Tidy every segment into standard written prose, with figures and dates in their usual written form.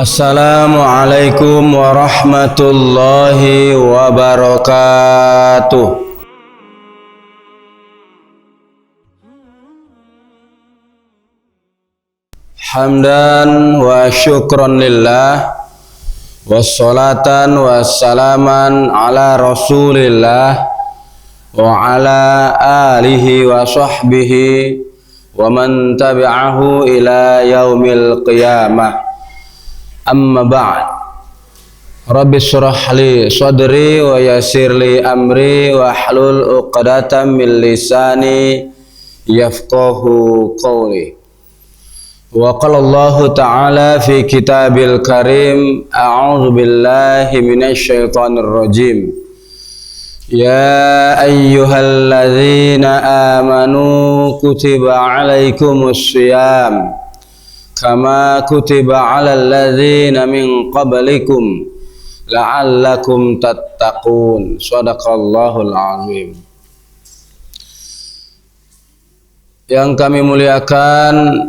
Assalamualaikum warahmatullahi wabarakatuh. Hamdan wa syukran lillah, wassalatan wassalaman ala rasulillah wa ala alihi wa sahbihi wa man tabi'ahu ila yaumil qiyamah. Amma ba'd. Rabbi shrah li sadri wa yassir li amri wa hlul 'uqdatam min lisani yafqahu qawli. Wa qala Allah ta'ala fi kitabil karim, a'udzu billahi minasy syaithanir rajim. Ya ayyuhalladzina amanu kutiba 'alaikumus shiyam kama kutiba 'alal ladzina min qablikum la'allakum tattaqun. Shadaqallahul azim. Yang kami muliakan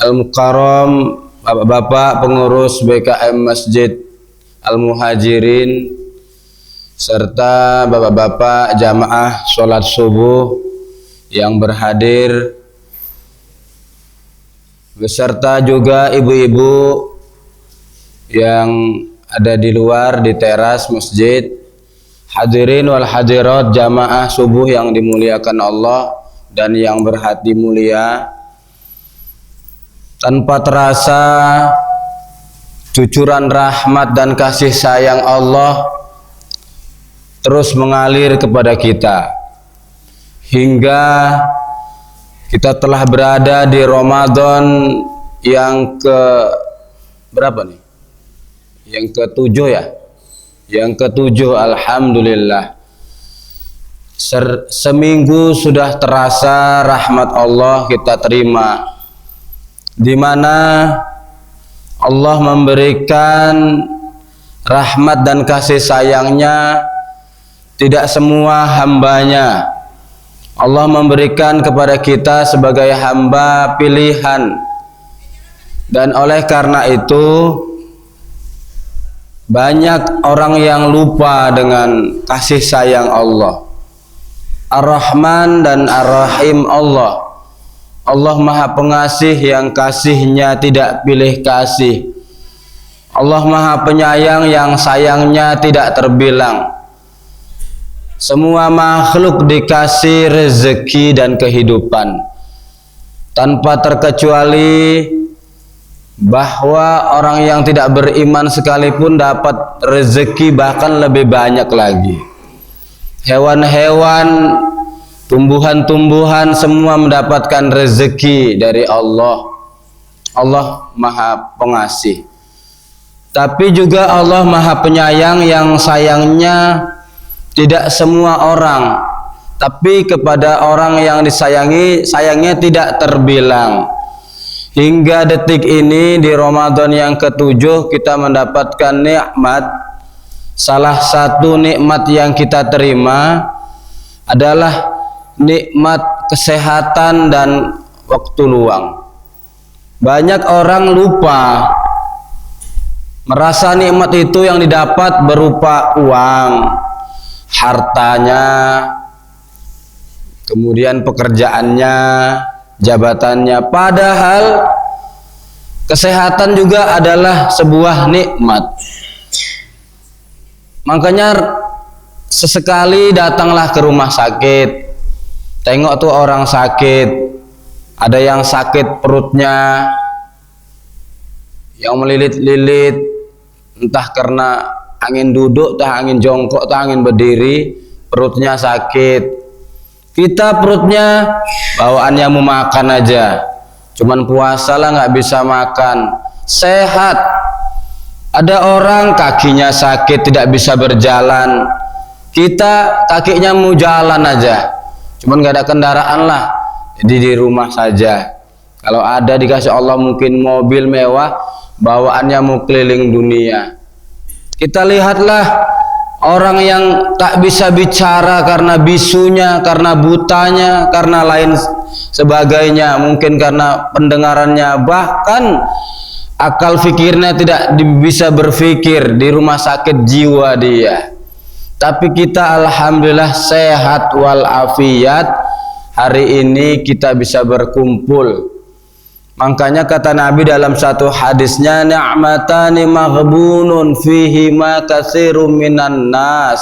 Al-Mukarram Bapak-bapak pengurus BKM Masjid Al-Muhajirin serta bapak-bapak jamaah sholat subuh yang berhadir, beserta juga ibu-ibu yang ada di luar di teras masjid, hadirin wal hadirat jamaah subuh yang dimuliakan Allah dan yang berhati mulia. Tanpa terasa cucuran rahmat dan kasih sayang Allah terus mengalir kepada kita hingga kita telah berada di Ramadan yang ke berapa nih? Yang ke-7 ya? Yang ke-7, alhamdulillah. Seminggu sudah terasa rahmat Allah kita terima, di mana Allah memberikan rahmat dan kasih sayangnya tidak semua hambanya. Allah memberikan kepada kita sebagai hamba pilihan, dan oleh karena itu banyak orang yang lupa dengan kasih sayang Allah. Ar-Rahman dan Ar-Rahim Allah. Allah Maha Pengasih yang kasihnya tidak pilih kasih. Allah Maha Penyayang yang sayangnya tidak terbilang. Semua makhluk dikasih rezeki dan kehidupan tanpa terkecuali, bahwa orang yang tidak beriman sekalipun dapat rezeki bahkan lebih banyak lagi. Hewan-hewan, tumbuhan-tumbuhan semua mendapatkan rezeki dari Allah. Allah Maha Pengasih. Tapi juga Allah Maha Penyayang yang sayangnya tidak semua orang, tapi kepada orang yang disayangi, sayangnya tidak terbilang. Hingga detik ini di Ramadan yang ke-7 kita mendapatkan nikmat. Salah satu nikmat yang kita terima adalah nikmat kesehatan dan waktu luang. Banyak orang lupa, merasa nikmat itu yang didapat berupa uang, hartanya, kemudian pekerjaannya, jabatannya. Padahal kesehatan juga adalah sebuah nikmat. Makanya sesekali datanglah ke rumah sakit, tengok tuh orang sakit, ada yang sakit perutnya, yang melilit-lilit, entah karena angin duduk, tah angin jongkok, tah angin berdiri, perutnya sakit. Kita perutnya bawaannya mau makan aja, cuman puasa lah nggak bisa makan. Sehat. Ada orang kakinya sakit tidak bisa berjalan, kita kakinya mau jalan aja, cuman nggak ada kendaraan lah, jadi di rumah saja. Kalau ada dikasih Allah mungkin mobil mewah, bawaannya mau keliling dunia. Kita lihatlah orang yang tak bisa bicara karena bisunya, karena butanya, karena lain sebagainya, mungkin karena pendengarannya, bahkan akal fikirnya tidak bisa berpikir, di rumah sakit jiwa dia. Tapi kita alhamdulillah sehat walafiat, hari ini kita bisa berkumpul. Makanya kata Nabi dalam satu hadisnya, ni'matani maghbunun fihi ma katsirum minan nas.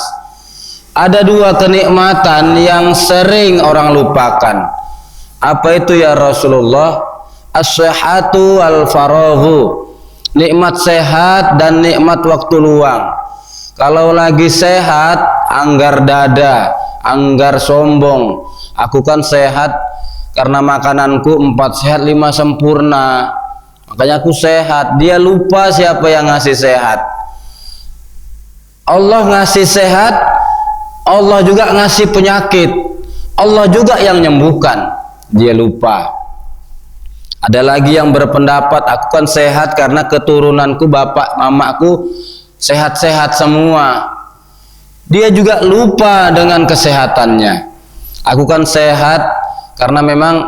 Ada dua kenikmatan yang sering orang lupakan. Apa itu ya Rasulullah? As-sihhatu wal faraghu. Nikmat sehat dan nikmat waktu luang. Kalau lagi sehat, anggar dada, anggar sombong. Aku kan sehat karena makananku 4 sehat 5 sempurna, makanya aku sehat. Dia lupa siapa yang ngasih sehat. Allah ngasih sehat, Allah juga ngasih penyakit, Allah juga yang nyembuhkan. Dia lupa. Ada lagi yang berpendapat aku kan sehat karena keturunanku, bapak mamaku sehat-sehat semua. Dia juga lupa dengan kesehatannya. Aku kan sehat karena memang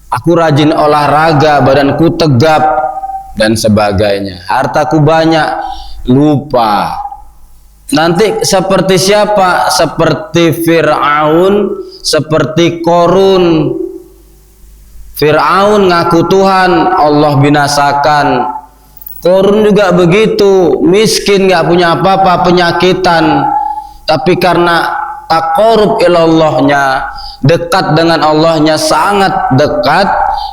aku rajin olahraga, badanku tegap dan sebagainya. Hartaku banyak, lupa. Nanti seperti siapa? Seperti Fir'aun, seperti Qarun. Fir'aun ngaku Tuhan, Allah binasakan. Qarun juga begitu, miskin, gak punya apa-apa, penyakitan. Tapi karena taqarrub ilallahnya, dekat dengan Allahnya, sangat dekat,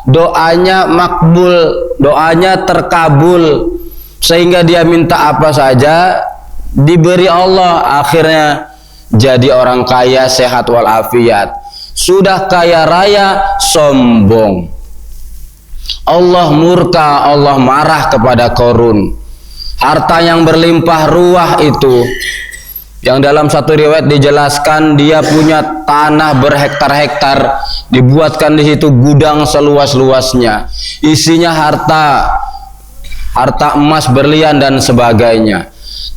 doanya makbul, doanya terkabul, sehingga dia minta apa saja diberi Allah. Akhirnya jadi orang kaya, sehat walafiat. Sudah kaya raya, sombong. Allah murka, Allah marah kepada Qarun. Harta yang berlimpah ruah itu, yang dalam satu riwayat dijelaskan dia punya tanah berhektar-hektar, dibuatkan di situ gudang seluas-luasnya, isinya harta emas, berlian dan sebagainya.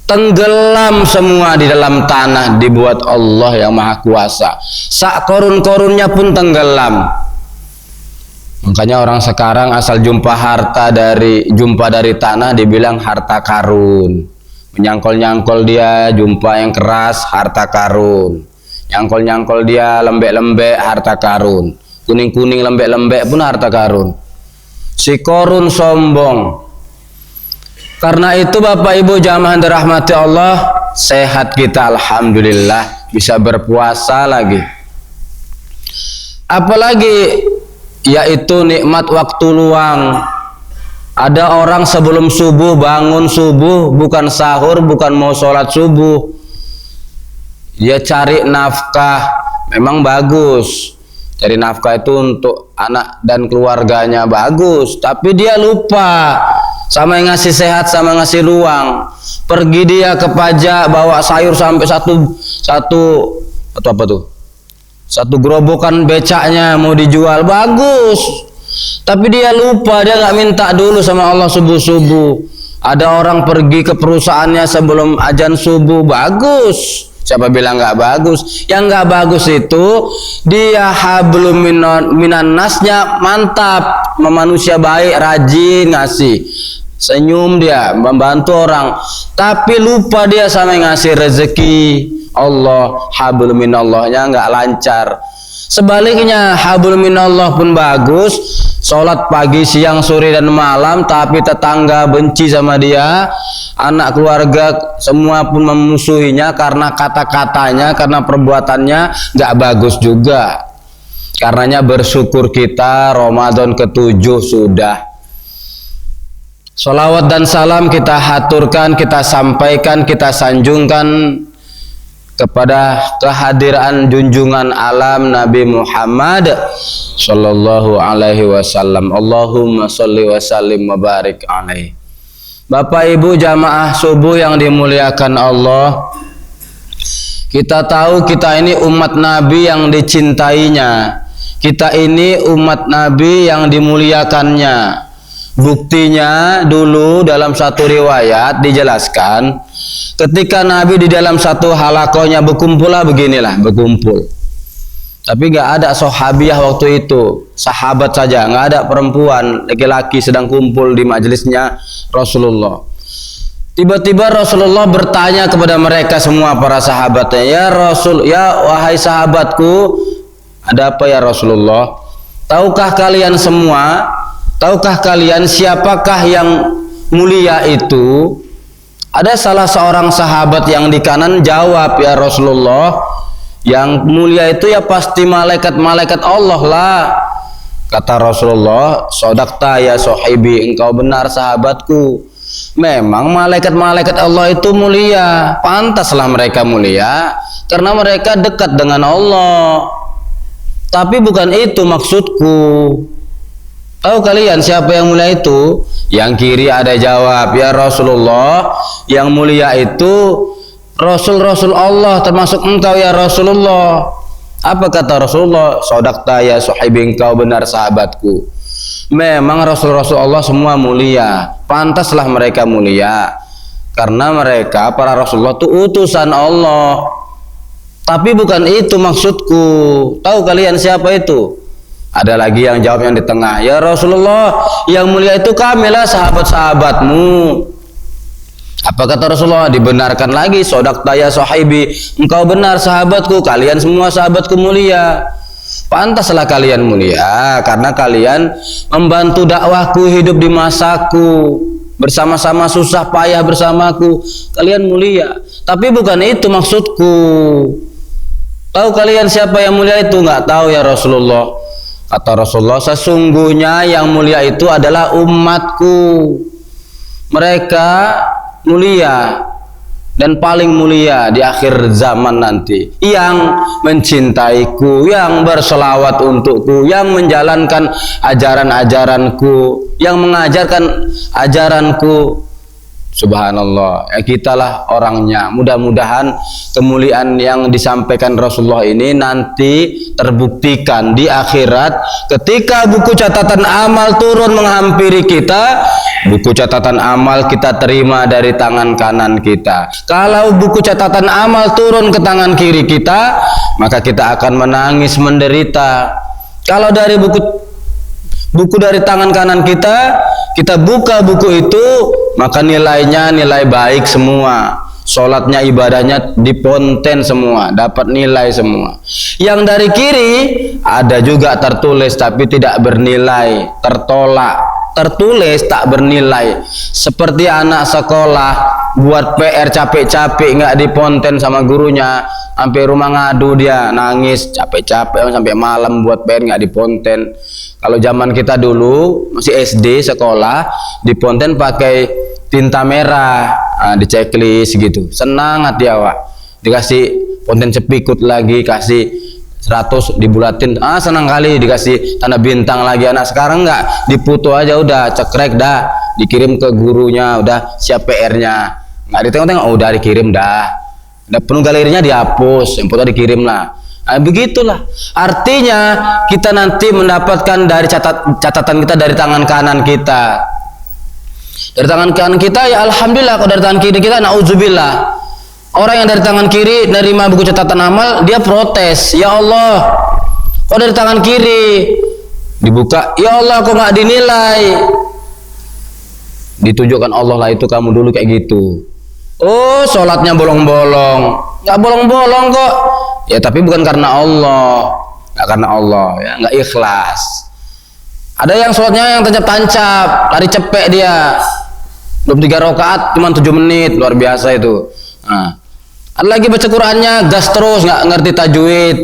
Tenggelam semua di dalam tanah, dibuat Allah yang Maha Kuasa. Sak korun-korunnya pun tenggelam. Makanya orang sekarang asal jumpa dari tanah dibilang harta karun. Menyangkol-nyangkol dia, jumpa yang keras, harta karun. Nyangkol-nyangkol dia, lembek-lembek, harta karun. Kuning-kuning, lembek-lembek pun harta karun. Si Qarun sombong. Karena itu Bapak Ibu jamaah dirahmati Allah, sehat kita alhamdulillah, bisa berpuasa lagi. Apalagi yaitu nikmat waktu luang. Ada orang sebelum subuh, bangun subuh, bukan sahur, bukan mau sholat subuh, dia cari nafkah. Memang bagus, cari nafkah itu untuk anak dan keluarganya, bagus. Tapi dia lupa sama yang ngasih sehat, sama ngasih luang. Pergi dia ke pajak, bawa sayur sampai satu gerobokan becaknya mau dijual, bagus. Tapi dia lupa, dia nggak minta dulu sama Allah subuh-subuh. Ada orang pergi ke perusahaannya sebelum azan subuh, bagus. Siapa bilang nggak bagus? Yang nggak bagus itu dia hablum minan nasnya mantap, manusia baik, rajin ngasih, senyum dia, membantu orang. Tapi lupa dia sama yang ngasih rezeki. Allah hablum minallahnya nggak lancar. Sebaliknya hablum minallah pun bagus, sholat pagi, siang, sore dan malam, tapi tetangga benci sama dia, anak keluarga semua pun memusuhinya karena kata-katanya, karena perbuatannya nggak bagus juga. Karenanya bersyukur kita, Ramadan ke-7 sudah. Sholawat dan salam kita haturkan, kita sampaikan, kita sanjungkan kepada kehadiran junjungan alam Nabi Muhammad sallallahu alaihi wasallam. Allahumma sholli wa sallim wa barik alaihi. Bapak Ibu jamaah subuh yang dimuliakan Allah, kita tahu kita ini umat Nabi yang dicintainya, kita ini umat Nabi yang dimuliakannya. Buktinya dulu dalam satu riwayat dijelaskan, ketika Nabi di dalam satu halakohnya berkumpul lah, beginilah berkumpul. Tapi nggak ada sahabiah waktu itu, sahabat saja, nggak ada perempuan, laki-laki sedang kumpul di majelisnya Rasulullah. Tiba-tiba Rasulullah bertanya kepada mereka semua para sahabatnya, ya Rasul, ya wahai sahabatku, ada apa ya Rasulullah? Tahukah kalian semua? Tahukah kalian siapakah yang mulia itu? Ada salah seorang sahabat yang di kanan jawab, ya Rasulullah, yang mulia itu ya pasti malaikat-malaikat Allah lah. Kata Rasulullah, sodakta ya sahibi, engkau benar sahabatku. Memang malaikat-malaikat Allah itu mulia, pantaslah mereka mulia karena mereka dekat dengan Allah. Tapi bukan itu maksudku. Tahu kalian siapa yang mulia itu? Yang kiri ada jawab, ya Rasulullah, yang mulia itu Rasul-Rasul Allah, termasuk engkau ya Rasulullah. Apa kata Rasulullah? Sodakta ya sahibi, engkau benar sahabatku. Memang Rasul-Rasul Allah semua mulia, pantaslah mereka mulia karena mereka para Rasulullah itu utusan Allah. Tapi bukan itu maksudku. Tahu kalian siapa itu? Ada lagi yang jawab yang di tengah, ya Rasulullah, yang mulia itu kamilah sahabat-sahabatmu. Apa kata Rasulullah? Dibenarkan lagi, sodakta ya sahibi, engkau benar sahabatku, kalian semua sahabatku mulia. Pantaslah kalian mulia karena kalian membantu dakwahku hidup di masaku, bersama-sama susah payah bersamaku, kalian mulia. Tapi bukan itu maksudku. Tahu kalian siapa yang mulia itu? Nggak tahu ya Rasulullah. Kata Rasulullah, sesungguhnya yang mulia itu adalah umatku. Mereka mulia dan paling mulia di akhir zaman nanti, yang mencintaiku, yang berselawat untukku, yang menjalankan ajaran-ajaranku, yang mengajarkan ajaranku. Subhanallah, ya kitalah orangnya. Mudah-mudahan kemuliaan yang disampaikan Rasulullah ini nanti terbuktikan di akhirat ketika buku catatan amal turun menghampiri kita. Buku catatan amal kita terima dari tangan kanan kita. Kalau buku catatan amal turun ke tangan kiri kita, maka kita akan menangis menderita. Kalau dari buku dari tangan kanan kita buka buku itu, maka nilainya nilai baik semua. Sholatnya, ibadahnya diponten semua, dapat nilai semua. Yang dari kiri ada juga tertulis tapi tidak bernilai, tertolak, tertulis tak bernilai. Seperti anak sekolah buat PR capek-capek nggak diponten sama gurunya, sampai rumah ngadu dia, nangis capek-capek sampai malam buat PR nggak diponten. Kalau zaman kita dulu masih SD sekolah, diponten pakai tinta merah, di checklist gitu. Senang hati awak, dikasih ponten cepikut lagi, kasih 100 dibulatin, senang kali, dikasih tanda bintang lagi. Anak sekarang enggak, difoto aja udah cekrek dah, dikirim ke gurunya, udah siap PR-nya, nggak ditengok-tengok, udah dikirim dah, udah penuh galerinya dihapus, yang foto dikirim lah. Begitulah artinya kita nanti mendapatkan dari catatan kita dari tangan kanan kita. Dari tangan kanan kita ya alhamdulillah, kalau dari tangan kiri kita nauzubillah. Orang yang dari tangan kiri nerima buku catatan amal, dia protes, ya Allah, kok dari tangan kiri dibuka, ya Allah kok nggak dinilai. Ditunjukkan Allah lah, itu kamu dulu kayak gitu. Oh, sholatnya bolong-bolong. Nggak bolong-bolong kok. Ya tapi bukan karena Allah, nggak karena Allah, ya nggak ikhlas. Ada yang sholatnya yang tancap-tancap, lari cepek dia, 23 rakaat cuma 7 menit, luar biasa itu. Nah, ada lagi baca Qurannya gas terus, nggak ngerti tajwid.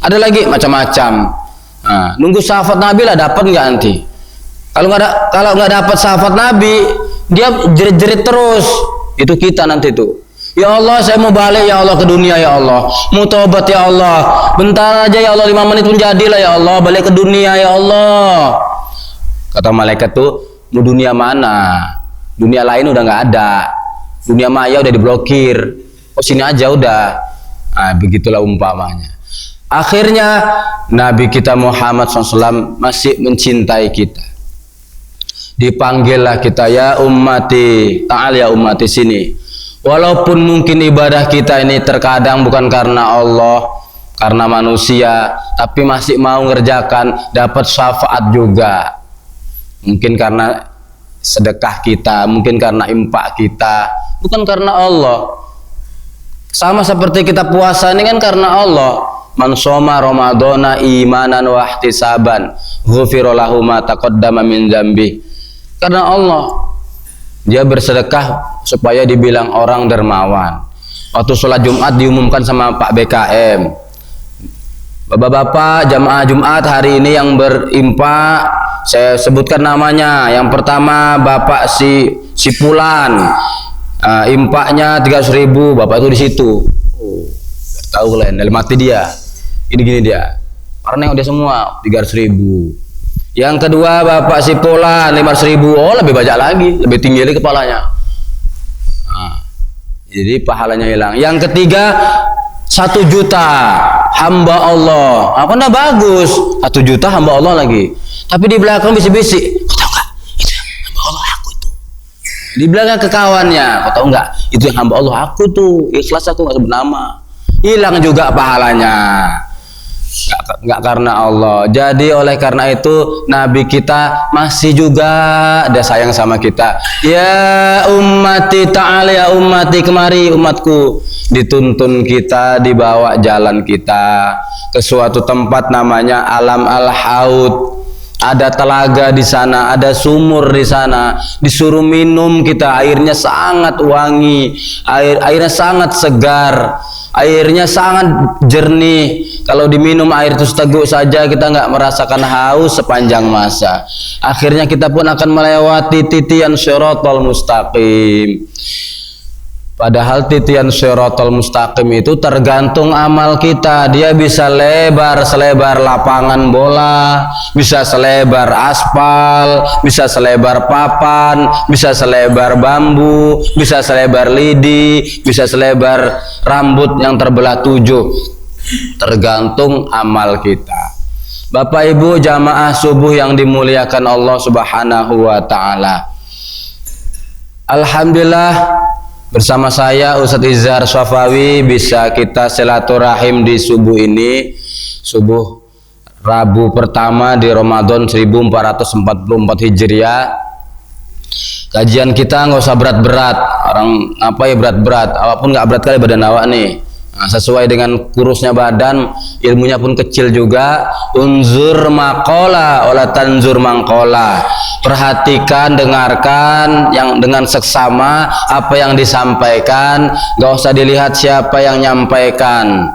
Ada lagi macam-macam. Nah, nunggu syafaat Nabi lah, dapat nggak nanti? Kalau nggak dapat syafaat Nabi, dia jerit-jerit terus. Itu kita nanti tuh. Ya Allah, saya mau balik ya Allah ke dunia ya Allah, mau tobat ya Allah, bentar aja ya Allah, 5 menit pun jadilah ya Allah, balik ke dunia ya Allah. Kata malaikat tuh, mau dunia mana? Dunia lain udah nggak ada, dunia maya udah diblokir, oh sini aja udah. Nah, begitulah umpamanya. Akhirnya Nabi kita Muhammad SAW masih mencintai kita. Dipanggillah kita, ya ummati, ta'al ya ummati, sini. Walaupun mungkin ibadah kita ini terkadang bukan karena Allah, karena manusia, tapi masih mau ngerjakan, dapat syafaat juga. Mungkin karena sedekah kita, mungkin karena infak kita, bukan karena Allah. Sama seperti kita puasa ini kan karena Allah. Man shoma ramadhana imanan wa ihtisaban ghufira lahu ma taqaddama min dzambi. Karena Allah. Dia bersedekah supaya dibilang orang dermawan. Waktu sholat Jumat diumumkan sama Pak BKM, bapak-bapak jamaah Jumat hari ini yang berimpak, saya sebutkan namanya. Yang pertama Bapak si Fulan, impaknya 300.000, bapak itu di situ. Tahu kalian, dalam hati dia ini gini dia, karena yang udah semua 300.000. Yang kedua Bapak si Fulan 500.000, oh lebih banyak lagi, lebih tinggi lagi kepalanya. Jadi pahalanya hilang. Yang ketiga 1 juta hamba Allah. Apa nah bagus, 1 juta hamba Allah lagi. Tapi di belakang bisik-bisik, kau tahu nggak? Itu yang hamba Allah aku itu. Di belakang ke kawannya, kau tahu nggak? Itu yang hamba Allah aku tuh. Ikhlas aku nggak sebut nama. Hilang juga pahalanya. Nggak karena Allah. Jadi oleh karena itu Nabi kita masih juga ada sayang sama kita. Ya ummati ta'ala, ya ummati, kemari umatku. Dituntun kita, dibawa jalan kita ke suatu tempat namanya Alam Al-Haud. Ada telaga di sana, ada sumur di sana. Disuruh minum kita, airnya sangat wangi, airnya sangat segar, airnya sangat jernih. Kalau diminum air itu seteguk saja kita nggak merasakan haus sepanjang masa. Akhirnya kita pun akan melewati titian syiratal mustaqim. Padahal titian syiratal mustaqim itu tergantung amal kita. Dia bisa lebar selebar lapangan bola, bisa selebar aspal, bisa selebar papan, bisa selebar bambu, bisa selebar lidi, bisa selebar rambut yang terbelah 7. Tergantung amal kita. Bapak Ibu jamaah subuh yang dimuliakan Allah Subhanahu wa taala. Alhamdulillah bersama saya Ustadz Izhar Syafawi bisa kita silaturahim di subuh ini, subuh Rabu pertama di Ramadan 1444 Hijriah. Kajian kita nggak usah berat-berat. Orang apa ya berat-berat? Apapun nggak berat kali badan awak nih. Nah, sesuai dengan kurusnya badan, ilmunya pun kecil juga. Unzur maqala wala tanzur mangqala. Perhatikan, dengarkan yang dengan seksama apa yang disampaikan, gak usah dilihat siapa yang nyampaikan.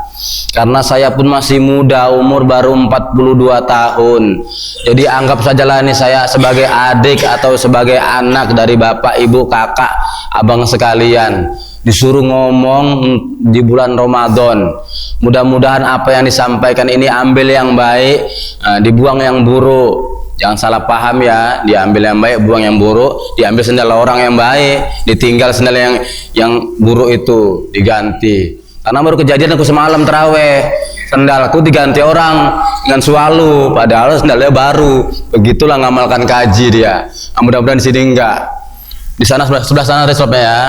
Karena saya pun masih muda, umur baru 42 tahun. Jadi anggap sajalah ini saya sebagai adik atau sebagai anak dari bapak, ibu, kakak, abang sekalian. Disuruh ngomong di bulan Ramadan. Mudah-mudahan apa yang disampaikan ini ambil yang baik, dibuang yang buruk. Jangan salah paham ya, diambil yang baik, buang yang buruk. Diambil sendal orang yang baik, ditinggal sendal yang buruk itu, diganti. Karena baru kejadian aku semalam terawih, sendalku diganti orang dengan swalu, padahal sendalnya baru. Begitulah ngamalkan kaji dia. Mudah-mudahan di sini enggak. Di sana sebelah sana resopnya ya,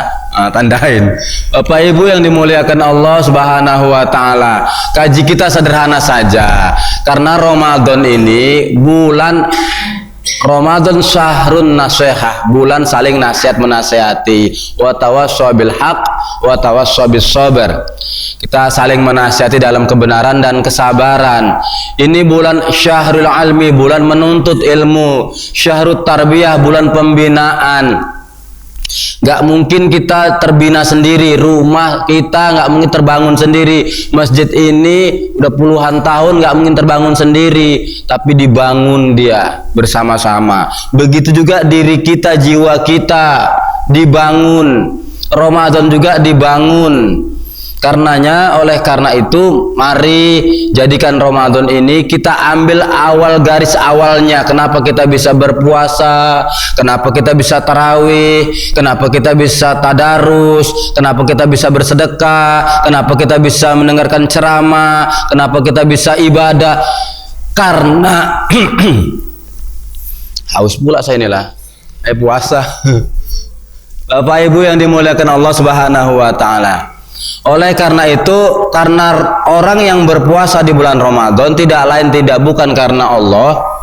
tandain. Bapak Ibu yang dimuliakan Allah Subhanahu wa taala, kaji kita sederhana saja. Karena Ramadan ini bulan Ramadan syahrun nasihah, bulan saling nasihat menasihati. Wa tawassaw bil haq wa tawassaw bis sabr. Kita saling menasihati dalam kebenaran dan kesabaran. Ini bulan syahrul almi, bulan menuntut ilmu. Syahrut tarbiyah, bulan pembinaan. Gak mungkin kita terbina sendiri, rumah kita gak mungkin terbangun sendiri, masjid ini udah puluhan tahun gak mungkin terbangun sendiri, tapi dibangun dia bersama-sama. Begitu juga diri kita, jiwa kita dibangun, Ramadan juga dibangun. Karenanya, oleh karena itu, mari jadikan Ramadan ini kita ambil awal garis awalnya. Kenapa kita bisa berpuasa? Kenapa kita bisa tarawih? Kenapa kita bisa tadarus? Kenapa kita bisa bersedekah? Kenapa kita bisa mendengarkan ceramah? Kenapa kita bisa ibadah? Karena haus pula saya inilah. Puasa. Bapak Ibu yang dimuliakan Allah Subhanahu wa taala. Oleh karena itu, karena orang yang berpuasa di bulan Ramadan tidak lain tidak bukan karena Allah.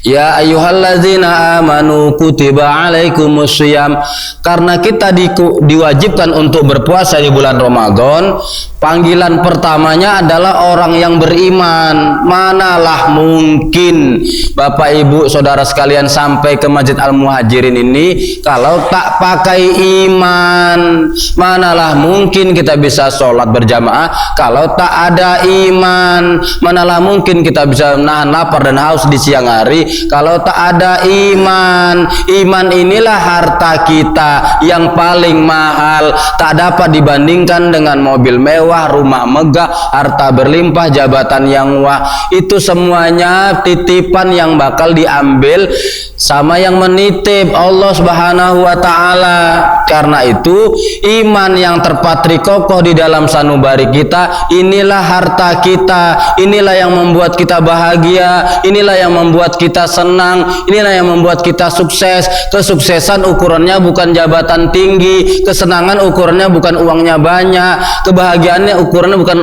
Ya ayyuhalladzina amanu kutiba alaikumusiyam, karena kita diwajibkan untuk berpuasa di bulan Ramadan. Panggilan pertamanya adalah orang yang beriman. Manalah mungkin Bapak Ibu Saudara sekalian sampai ke Masjid Al-Muhajirin ini kalau tak pakai iman. Manalah mungkin kita bisa sholat berjamaah kalau tak ada iman. Manalah mungkin kita bisa nahan lapar dan haus di siang hari kalau tak ada iman. Iman inilah harta kita yang paling mahal, tak dapat dibandingkan dengan mobil mewah, rumah megah, harta berlimpah, jabatan yang wah. Itu semuanya titipan yang bakal diambil sama yang menitip, Allah Subhanahu wa taala. Karena itu iman yang terpatri kokoh di dalam sanubari kita, inilah harta kita, inilah yang membuat kita bahagia, inilah yang membuat kita senang, inilah yang membuat kita sukses. Kesuksesan ukurannya bukan jabatan tinggi, kesenangan ukurannya bukan uangnya banyak, kebahagiaannya ukurannya bukan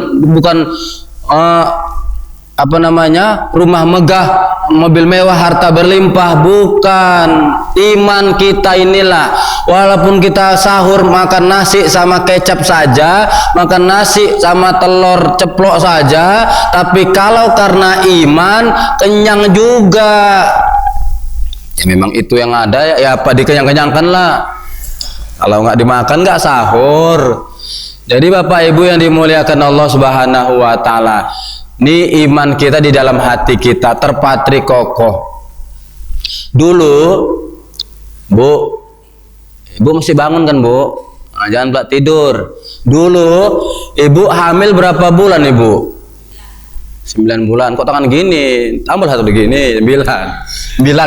rumah megah, mobil mewah, harta berlimpah, bukan. Iman kita inilah, walaupun kita sahur makan nasi sama kecap saja, makan nasi sama telur ceplok saja, tapi kalau karena iman kenyang juga. Ya memang itu yang ada, ya apa dikenyang-kenyangkan lah. Kalau nggak dimakan nggak sahur. Jadi Bapak Ibu yang dimuliakan Allah Subhanahu wa taala, ini iman kita di dalam hati kita terpatri kokoh. Dulu, Bu, Ibu masih bangun kan, Bu? Nah, jangan belak tidur. Dulu Ibu hamil berapa bulan, Ibu? 9 bulan. Kok tangan gini? Tambah satu gini, 9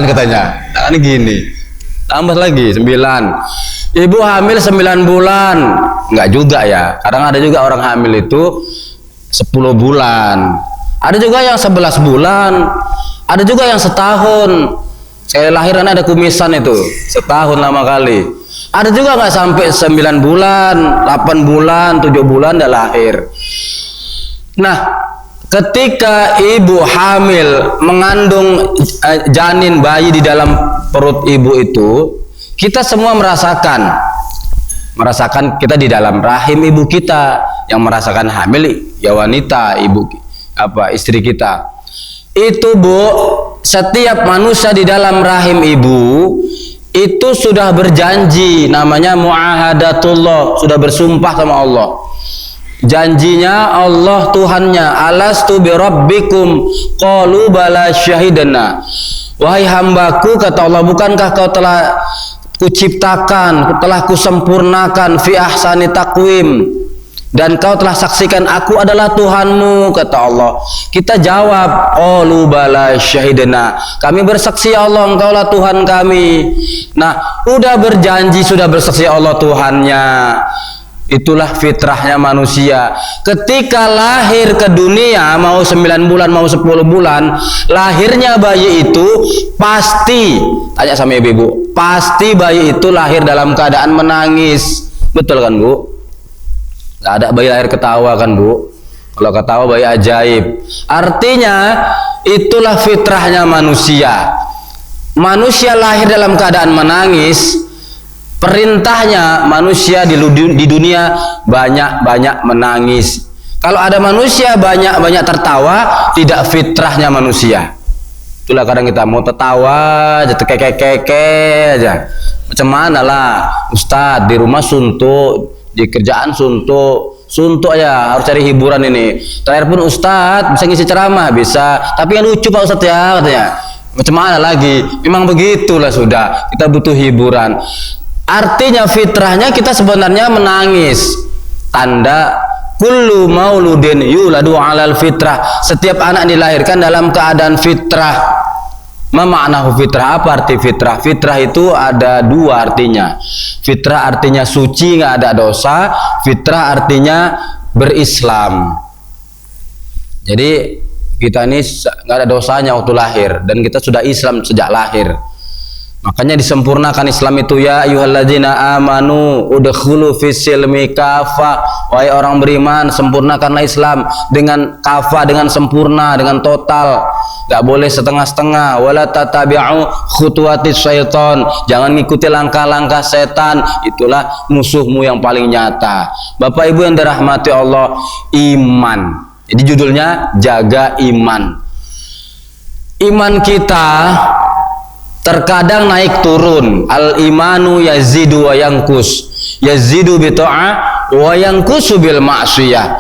katanya. Tangan gini. Tambah lagi 9. Ibu hamil 9 bulan. Enggak juga ya. Kadang ada juga orang hamil itu 10 bulan. Ada juga yang 11 bulan. Ada juga yang setahun. Sekali lahiran ada kumisan itu. Setahun lama kali. Ada juga nggak sampai 9 bulan, 8 bulan, 7 bulan udah lahir. Nah, ketika ibu hamil mengandung janin bayi di dalam perut ibu itu, kita semua merasakan kita di dalam rahim ibu kita. Yang merasakan hamil ya wanita, istri kita. Itu, Bu, setiap manusia di dalam rahim ibu itu sudah berjanji, namanya muahadatullah, sudah bersumpah sama Allah. Janjinya Allah Tuhannya, alastu birabbikum qalu bala syahidana. Wahai hambaku, kata Allah, bukankah kau telah kuciptakan, telah kusempurnakan fi ahsani taqwim, dan kau telah saksikan aku adalah Tuhanmu, kata Allah. Kita jawab, qalu bala syahidana, kami bersaksi ya Allah, engkaulah Tuhan kami. Nah, udah berjanji, sudah bersaksi Allah Tuhannya. Itulah fitrahnya manusia. Ketika lahir ke dunia, mau 9 bulan, mau 10 bulan, lahirnya bayi itu pasti, tanya sama ibu-ibu, pasti bayi itu lahir dalam keadaan menangis. Betul kan, Bu? Nggak ada bayi lahir ketawa kan, Bu? Kalau ketawa bayi ajaib. Artinya itulah fitrahnya manusia. Manusia lahir dalam keadaan menangis. Perintahnya manusia di dunia banyak-banyak menangis. Kalau ada manusia banyak-banyak tertawa, tidak fitrahnya manusia. Itulah kadang kita mau tertawa aja, keke aja. Macam mana lah, Ustadz, di rumah suntuk, di kerjaan suntuk ya, harus cari hiburan ini. Terakhir pun Ustadz bisa ngisi ceramah, bisa, tapi yang lucu Pak Ustadz ya, katanya. Macam mana lagi, memang begitulah, sudah kita butuh hiburan. Artinya fitrahnya kita sebenarnya menangis. Tanda kullu mauludin yuladu alal fitrah, setiap anak dilahirkan dalam keadaan fitrah. Ma ma'nahu fitrah? Apa arti fitrah? Fitrah itu ada dua artinya. Fitrah artinya suci, nggak ada dosa. Fitrah artinya berislam. Jadi kita ini nggak ada dosanya waktu lahir, dan kita sudah Islam sejak lahir. Makanya disempurnakan Islam itu, ya ayyuhalladzina amanu udkhulu fis-silmi kafa, wahai orang beriman sempurnakanlah Islam dengan kafa, dengan sempurna, dengan total, enggak boleh setengah-setengah. Wala tatabi'u khutuwatis syaiton, jangan ngikuti langkah-langkah setan, itulah musuhmu yang paling nyata. Bapak Ibu yang dirahmati Allah, iman. Jadi judulnya jaga iman. Iman kita terkadang naik turun. Al imanu yazidu wa yankus, yazidu bi ta'ah wa yankusu bil ma'siyah.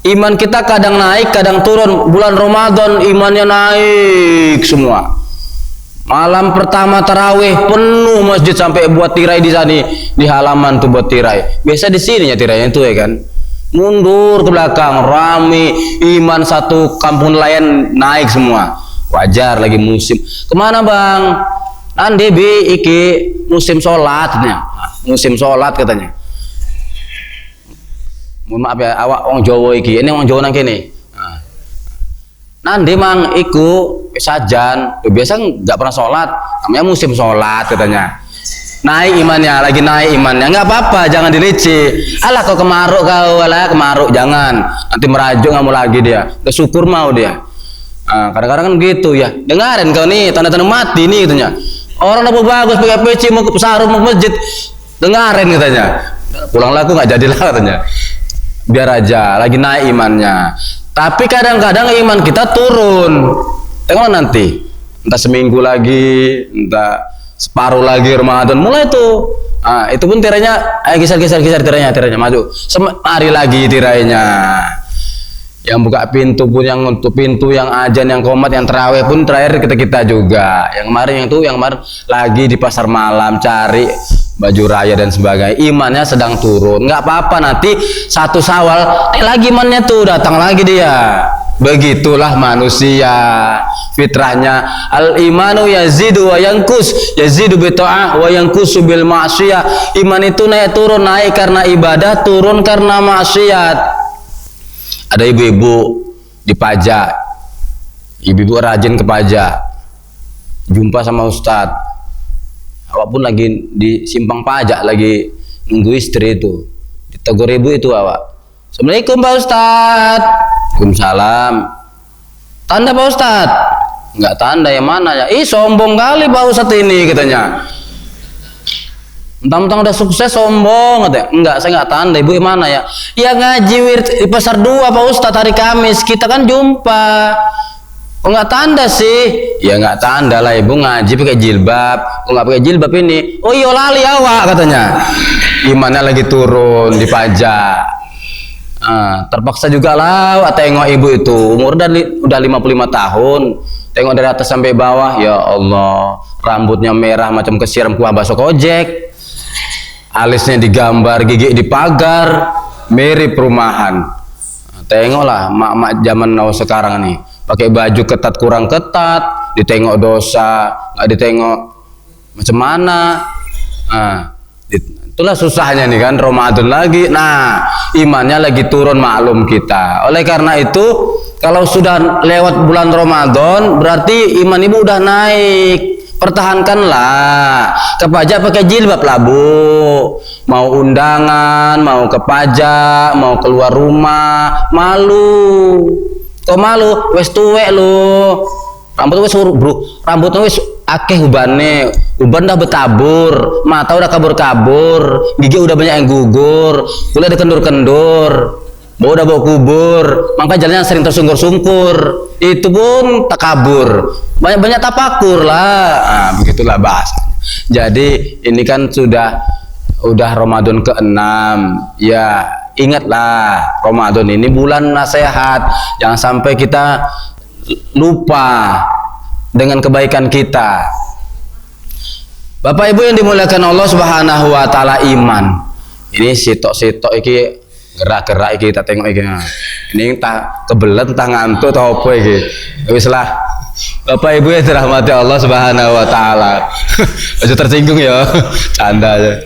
Iman kita kadang naik kadang turun. Bulan Ramadan imannya naik semua. Malam pertama tarawih penuh masjid sampai buat tirai di sana, di halaman tuh buat tirai. Biasa di sininya tirainya tuh ya kan. Mundur ke belakang rame, iman satu kampung nelayan naik semua. Wajar lagi musim. Kemana bang? Ande bi iki musim sholatnya, musim sholat katanya. Mohon maaf ya, awak orang Jawa iki, ini orang Jawa nang kene. Nande mang iku sajan, biasa nggak pernah sholat, namanya musim sholat katanya. Naik imannya, lagi naik imannya, nggak apa-apa, jangan dileceh. Alah kau kemaruk kau, alah kemaruk, jangan. Nanti merajuk nggak mau lagi dia, udah syukur mau dia. Kadang-kadang kan gitu ya, dengarin kau nih tanda-tanda mati nih katanya. Orang udah bagus pakai peci mau ke sarung mau ke masjid, dengarin katanya. Pulang laku nggak jadilah katanya. Biar aja, lagi naik imannya. Tapi kadang-kadang iman kita turun. Tengok nanti, entah seminggu lagi, entah separuh lagi Ramadan mulai tuh. Itu pun tirainya, geser tirainya maju. Mari lagi tirainya. Yang buka pintu pun, yang untuk pintu, yang ajan, yang komat, yang terawih pun terakhir kita juga. Yang kemarin lagi di pasar malam cari baju raya dan sebagainya. Imannya sedang turun. Nggak apa-apa, nanti 1 Syawal lagi imannya tuh datang lagi dia. Begitulah manusia fitrahnya. Al imanu yazidu wa yankus, yazidu bi ta'ah wa yankusu bil ma'siyah. Iman itu naik turun, naik karena ibadah, turun karena maksiat. Ada ibu-ibu di pajak, ibu-ibu rajin ke pajak, jumpa sama ustadz. Awak pun lagi di simpang pajak, lagi nunggu istri itu, ditegur ibu itu awak. Assalamualaikum Pak Ustadz. Waalaikumsalam. Tanda Pak Ustadz? Enggak tanda, yang mana ya? Ih sombong kali Pak Ustadz ini katanya. Mentang-mentang udah sukses sombong katanya. Enggak, saya enggak tanda. Ibu mana ya? Ya ngaji wirid di pasar 2 Pak Ustadz hari Kamis. Kita kan jumpa. Oh enggak tanda sih? Ya enggak tanda lah, ibu ngaji pakai jilbab. Oh enggak pakai jilbab ini. Oh iya lali awak katanya. Imannya lagi turun di pajak. Terpaksa juga lah tengok ibu itu umur udah 55 tahun. Tengok dari atas sampai bawah, ya Allah, rambutnya merah macam kesiram kuah bakso kojek. Alisnya digambar, gigi dipagar, mirip perumahan. Tengoklah mak-mak zaman now sekarang nih, pakai baju ketat kurang ketat, ditengok dosa, nggak ditengok macam mana. Itulah susahnya nih kan, Ramadan lagi. Nah, imannya lagi turun, maklum kita. Oleh karena itu, kalau sudah lewat bulan Ramadan, berarti iman ibu udah naik. Pertahankanlah. Ke pajak pakai jilbab lah bu. Mau undangan, mau ke pajak, mau keluar rumah, malu. Kok malu? Wes tuwek lo. Rambut wes bro, rambutnya wes akeh ubane, uban dah bertabur, mata udah kabur-kabur, gigi udah banyak yang gugur, kulit ada kendur-kendur, bau udah bau kubur, maka jalannya sering tersungkur-sungkur. Itu pun takabur, banyak-banyak tapakur lah. Begitulah bahasanya. Jadi ini kan udah Ramadan ke-6 ya, ingatlah Ramadan ini bulan nasihat, jangan sampai kita lupa dengan kebaikan kita. Bapak Ibu yang dimuliakan Allah Subhanahu wa taala, iman. Ini sitok-sitok iki gerak-gerak iki tak tengok iki. Ini tak kebelet tak ngantuk atau apa iki. Wis lah. Bapak Ibu yang dirahmati Allah Subhanahu wa taala. Aja tersinggung ya. Canda aja.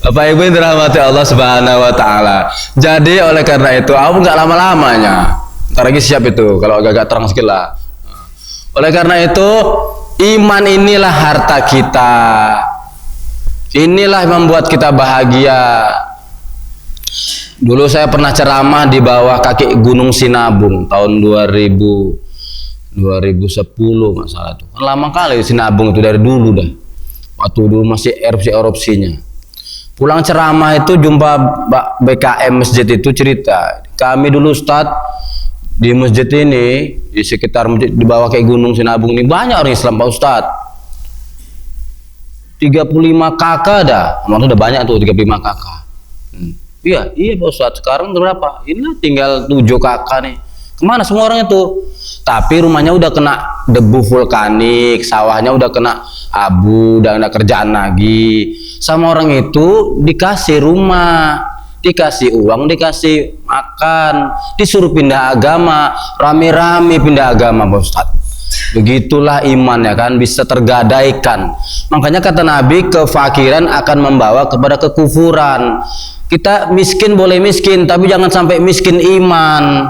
Bapak Ibu yang dirahmati Allah Subhanahu wa taala. Jadi oleh karena itu aku nggak lama-lamanya. Ntar lagi siap itu kalau agak terang sedikit lah. Oleh karena itu Iman inilah harta kita. Inilah yang membuat kita bahagia. Dulu saya pernah ceramah di bawah kaki Gunung Sinabung tahun 2010 nggak salah tuh. Kan lama kali Sinabung itu, dari dulu dah. Waktu dulu masih erupsinya. Pulang ceramah itu jumpa BKM masjid itu cerita. Kami dulu Ustadz di masjid ini, di sekitar masjid di bawah kayak Gunung Sinabung ini banyak orang Islam Pak Ustadz. 35 kakak dah. Maksudnya udah banyak tuh 35 kakak. Iya Pak Ustadz, sekarang berapa? Ini tinggal 7 kakak nih. Kemana semua orang itu? Tapi rumahnya udah kena debu vulkanik, sawahnya udah kena abu, udah ada kerjaan lagi. Sama orang itu dikasih rumah, dikasih uang, dikasih makan, disuruh pindah agama, rame-rame pindah agama Pak Ustadz. Begitulah iman ya kan, bisa tergadaikan. Makanya kata Nabi, kefakiran akan membawa kepada kekufuran. Kita miskin boleh miskin, tapi jangan sampai miskin iman.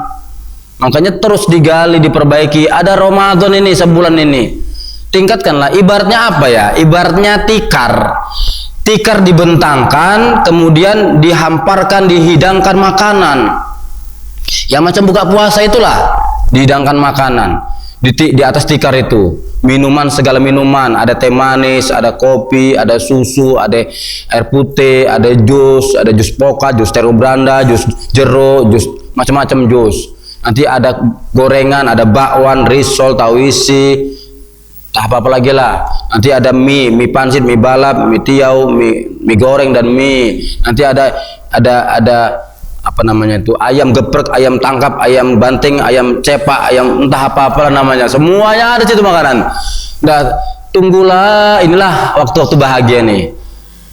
Makanya terus digali, diperbaiki. Ada Ramadan ini, sebulan ini, tingkatkanlah. Ibaratnya apa ya? Ibaratnya tikar. Tikar dibentangkan, kemudian dihamparkan, dihidangkan makanan. Ya macam buka puasa itulah, dihidangkan makanan. Di atas tikar itu minuman, segala minuman, ada teh manis, ada kopi, ada susu, ada air putih, ada jus pokat, jus terung beranda, jus jeruk, jus macam-macam jus. Nanti ada gorengan, ada bakwan, risol, tahu isi, tak apa lagi lah. Nanti ada mie pansit, mie balap, mie tiaw, mie goreng dan mie. Nanti ada apa namanya itu, ayam geprek, ayam tangkap, ayam banting, ayam cepak, ayam entah apa namanya, semuanya ada situ makanan. Nah, tunggulah, inilah waktu-waktu bahagia nih.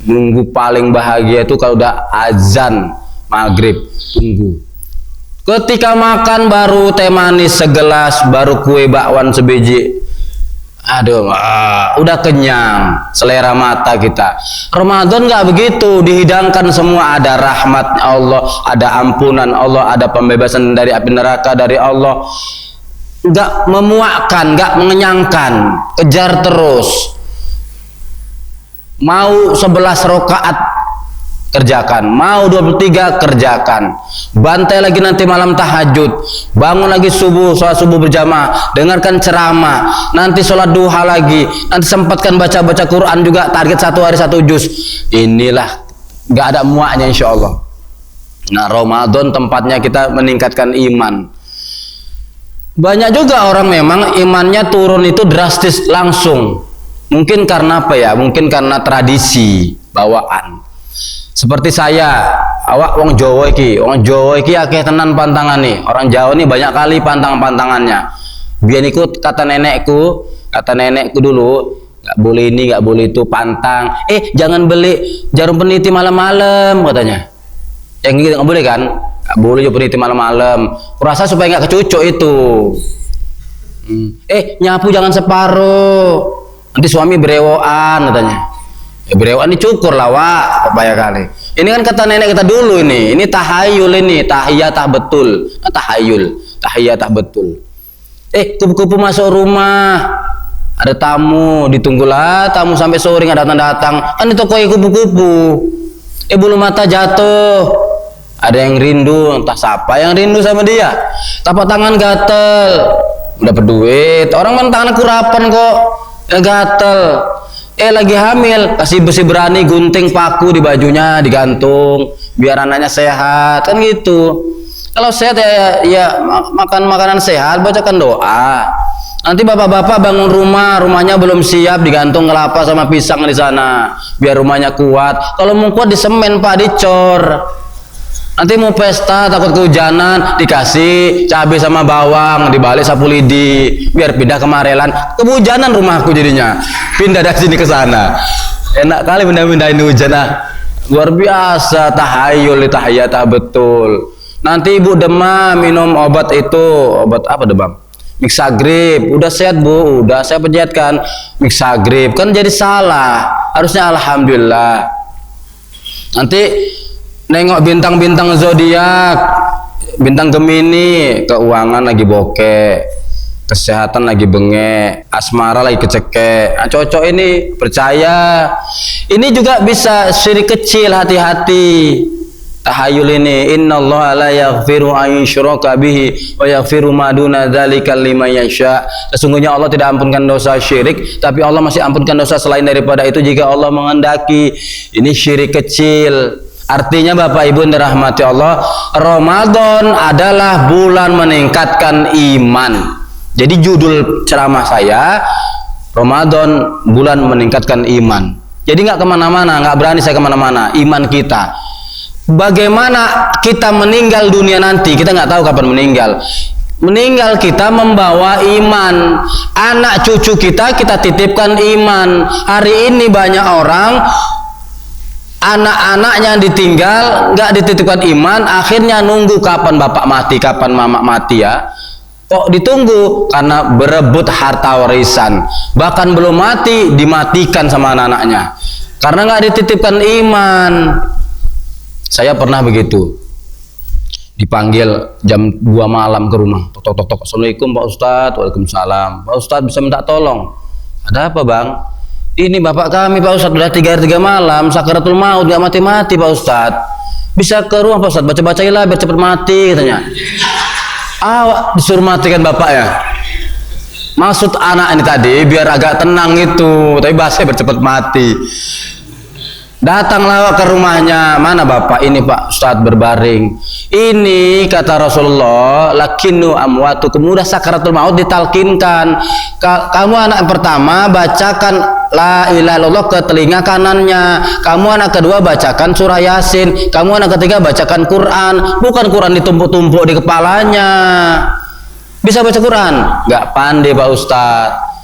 Nunggu paling bahagia itu kalau udah azan maghrib, tunggu. Ketika makan baru teh manis segelas, baru kue bakwan sebiji. Aduh, udah kenyang, selera mata kita. Ramadan nggak begitu, dihidangkan semua, ada rahmat Allah, ada ampunan Allah, ada pembebasan dari api neraka dari Allah. Nggak memuakkan, nggak mengenyangkan, kejar terus. Mau 11 rakaat kerjakan, mau 23 kerjakan, bantai lagi nanti malam tahajud, bangun lagi subuh, sholat subuh berjamaah, dengarkan ceramah, nanti sholat duha lagi, nanti sempatkan baca Quran juga, target 1 hari 1 juz. Inilah gak ada muaknya insya Allah. Nah, Ramadan tempatnya kita meningkatkan iman. Banyak juga orang memang imannya turun itu drastis langsung. Mungkin karena apa ya? Mungkin karena tradisi bawaan. Seperti saya, awak wong Jawa iki akeh tenan pantangan nih. Orang Jawa nih banyak kali pantang-pantangannya. Biar ikut kata nenekku dulu, nggak boleh ini, nggak boleh itu, pantang. Jangan beli jarum peniti malam-malam katanya. Yang gitu nggak boleh kan? Nggak boleh jarum peniti malam-malam. Kurasa supaya nggak kecucuk itu. Nyapu jangan separuh. Nanti suami berewoan katanya. Berewan ini cukur lah Wak, banyak kali. Ini kan kata nenek kita dulu ini tahayul, ini tahiyatah betul. Nah, tahiyatah betul. Kupu-kupu masuk rumah, ada tamu, ditunggulah tamu sampai sore nggak datang. Kan itu koi kupu-kupu. Bulu mata jatuh, ada yang rindu, entah siapa yang rindu sama dia. Tapak tangan gatel, dapat duit. Orang kan tangannya kurapan kok, gatel. Lagi hamil, kasih besi berani gunting paku di bajunya, digantung biar anaknya sehat, kan gitu. Kalau sehat ya makan makanan sehat, bacakan doa. Nanti bapak-bapak bangun rumahnya belum siap, digantung kelapa sama pisang di sana biar rumahnya kuat. Kalau mau kuat disemen Pak, dicor. Nanti mau pesta takut kehujanan, dikasih cabai sama bawang, dibalik sapu lidi biar pindah ke Marelan. Kehujanan rumahku jadinya, pindah dari sini ke sana. Enak kali pindah-pindahin hujan. Luar biasa, tahayul, tahiyatah betul. Nanti ibu demam, minum obat itu, obat apa demam? Mixagrip. Udah sehat Bu, udah saya penjatkan Mixagrip. Kan jadi salah, harusnya alhamdulillah. Nanti nengok bintang-bintang zodiak, bintang Gemini, keuangan lagi bokeh. kesehatan lagi bengek, asmara lagi kecekek. Nah, cocok ini, percaya. Ini juga bisa syirik kecil, hati-hati. Tahayul ini, innallaha la yaghfiru an yushraka bihi wa yaghfiru ma duna dzalika liman yasha. Sesungguhnya Allah tidak ampunkan dosa syirik, tapi Allah masih ampunkan dosa selain daripada itu jika Allah menghendaki. Ini syirik kecil. Artinya Bapak Ibu yang dirahmati Allah, Ramadan adalah bulan meningkatkan iman. Jadi judul ceramah saya, Ramadan bulan meningkatkan iman. Jadi nggak kemana-mana, nggak berani saya kemana-mana. Iman kita. Bagaimana kita meninggal dunia nanti, kita nggak tahu kapan meninggal. Meninggal kita membawa iman. Anak cucu kita titipkan iman. Hari ini banyak orang anak-anaknya ditinggal, nggak dititipkan iman, akhirnya nunggu kapan bapak mati, kapan mama mati ya. Kok ditunggu? Karena berebut harta warisan. Bahkan belum mati dimatikan sama anak-anaknya. Karena nggak dititipkan iman. Saya pernah begitu. Dipanggil jam 2 malam ke rumah. Tok. Assalamualaikum Pak Ustadz. Waalaikumsalam. Pak Ustadz bisa minta tolong. Ada apa Bang? Ini bapak kami Pak Ustadz udah 3 malam sakaratul maut nggak mati-mati Pak Ustadz. Bisa ke rumah Pak Ustadz baca-bacailah biar cepat mati katanya. Disuruh matikan bapak ya. Maksud anak ini tadi biar agak tenang itu, tapi bahasanya biar cepat mati. Datanglah ke rumahnya, mana bapak? Ini Pak Ustadz berbaring. Ini kata Rasulullah, lakinu amwatu, kemudian sakaratul maut ditalkinkan. Kamu anak yang pertama bacakan la ilaha illallah ke telinga kanannya. Kamu anak kedua bacakan surah Yasin. Kamu anak ketiga bacakan Quran. Bukan Quran ditumpuk-tumpuk di kepalanya. Bisa baca Quran? Nggak pandai Pak Ustadz.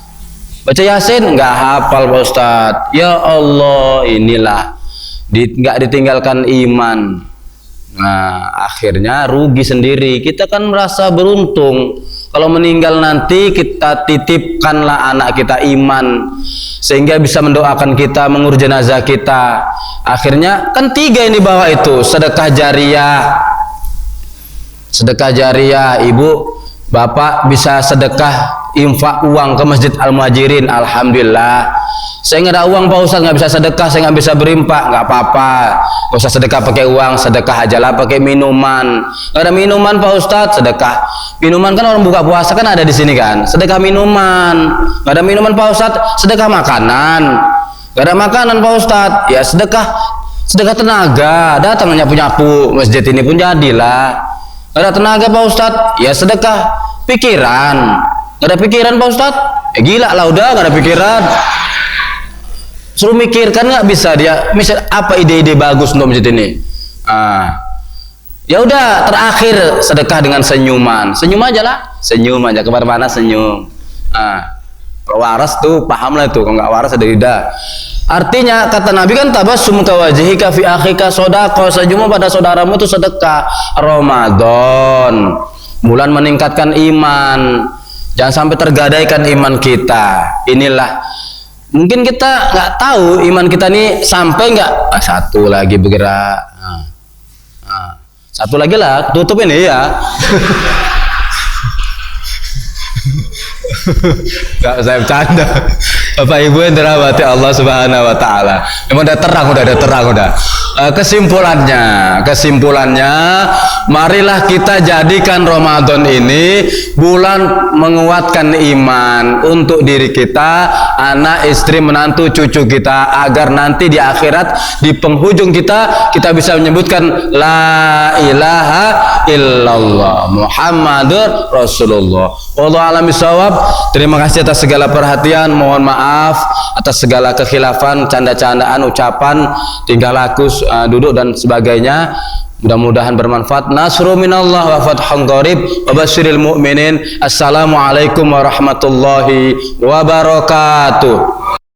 Baca Yasin nggak hafal Pak Ustadz. Ya Allah, inilah nggak ditinggalkan iman. Nah akhirnya rugi sendiri. Kita kan merasa beruntung kalau meninggal nanti kita titipkanlah anak kita iman sehingga bisa mendoakan kita, mengurus jenazah kita. Akhirnya kan 3 yang dibawa itu sedekah jariah. Ibu bapak bisa sedekah infak uang ke Masjid Al-Muhajirin, alhamdulillah. Saya nggak ada uang Pak Ustadz, nggak bisa sedekah, saya nggak bisa berimpak, nggak apa-apa. Nggak usah sedekah pakai uang, sedekah aja lah pakai minuman. Nggak ada minuman Pak Ustadz, sedekah minuman kan orang buka puasa kan ada di sini kan, sedekah minuman. Nggak ada minuman Pak Ustadz, sedekah makanan. Nggak ada makanan Pak Ustadz, ya sedekah tenaga. Datang nyapu-nyapu masjid ini pun jadilah. Nggak ada tenaga Pak Ustadz, ya sedekah pikiran. Nggak ada pikiran Pak Ustadz, gila lah udah nggak ada pikiran. Suruh mikirkan nggak bisa dia. Misal apa ide-ide bagus untuk masjid ini? Ya udah terakhir sedekah dengan senyuman. Senyum aja lah, senyum aja kemana-mana senyum. Kalau waras tuh paham lah itu. Kalau nggak waras ada lidah. Artinya kata Nabi kan tabassum ka wajhika fi akhika shadaqah. Senyum pada saudaramu itu sedekah. Ramadan bulan meningkatkan iman. Jangan sampai tergadaikan iman kita. Inilah mungkin kita nggak tahu iman kita nih sampai nggak. Satu lagi bergerak. Satu lagi lah, tutup ini ya. Nggak, saya bercanda. Bapak Ibu yang dirahmati Allah Subhanahu Wa Taala. Memang udah terang udah. Kesimpulannya, marilah kita jadikan Ramadan ini bulan menguatkan iman untuk diri kita, anak, istri, menantu, cucu kita, agar nanti di akhirat di penghujung kita bisa menyebutkan la ilaha illallah Muhammadur Rasulullah. Wallahu a'lam bishawab. Terima kasih atas segala perhatian. Mohon maaf atas segala kekhilafan, canda-candaan, ucapan, tingkah laku, duduk dan sebagainya. Mudah-mudahan bermanfaat. Nasru minallah wa fathun qarib wa basyiril mu'minin. Assalamualaikum warahmatullahi wabarakatuh.